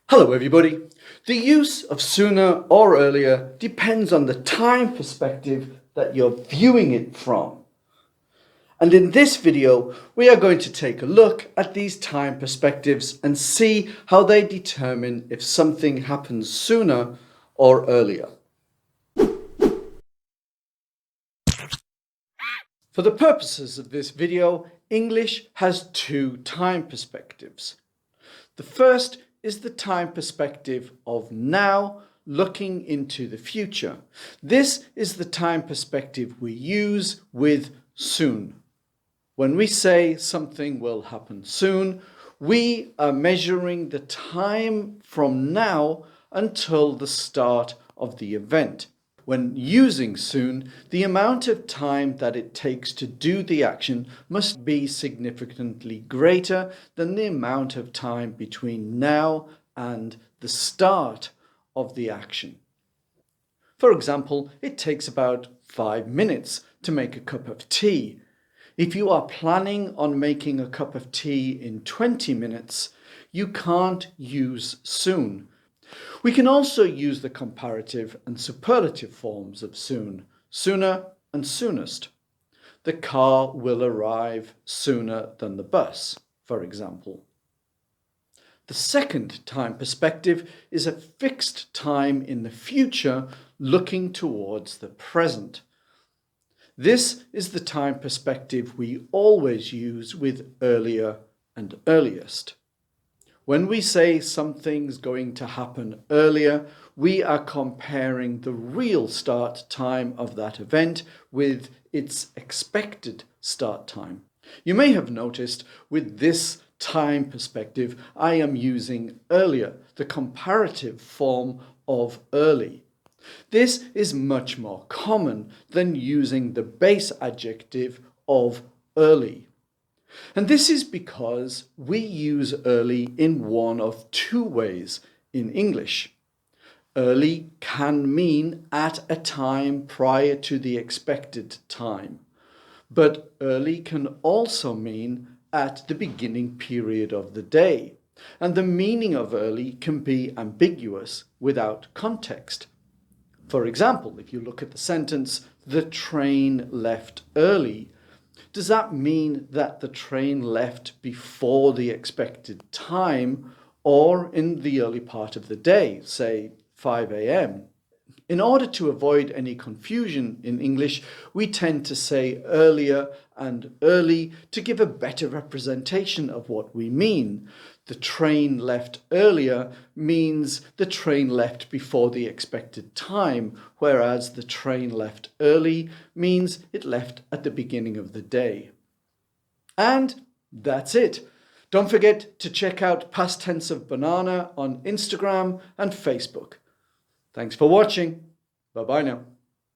Hello everybody. The use of sooner or earlier depends on the time perspective that you're viewing it from. And in this video, we are going to take a look at these time perspectives and see how they determine if something happens sooner or earlier. For the purposes of this video, English has two time perspectives. The first is the time perspective of now, looking into the future. This is the time perspective we use with soon. When we say something will happen soon, we are measuring the time from now until the start of the event. When using soon, the amount of time that it takes to do the action must be significantly greater than the amount of time between now and the start of the action. For example, it takes about 5 minutes to make a cup of tea. If you are planning on making a cup of tea in 20 minutes, you can't use soon. We can also use the comparative and superlative forms of soon, sooner and soonest. The car will arrive sooner than the bus, for example. The second time perspective is a fixed time in the future looking towards the present. This is the time perspective we always use with earlier and earliest. When we say something's going to happen earlier, we are comparing the real start time of that event with its expected start time. You may have noticed with this time perspective, I am using earlier, the comparative form of early. This is much more common than using the base adjective of early. And this is because we use early in one of two ways in English. Early can mean at a time prior to the expected time, but early can also mean at the beginning period of the day. And the meaning of early can be ambiguous without context. For example, if you look at the sentence, "The train left early," does that mean that the train left before the expected time or in the early part of the day, say 5 a.m.? In order to avoid any confusion in English, we tend to say earlier and early to give a better representation of what we mean. The train left earlier means the train left before the expected time, whereas the train left early means it left at the beginning of the day. And that's it. Don't forget to check out Past Tense of Banana on Instagram and Facebook. Thanks for watching. Bye-bye now.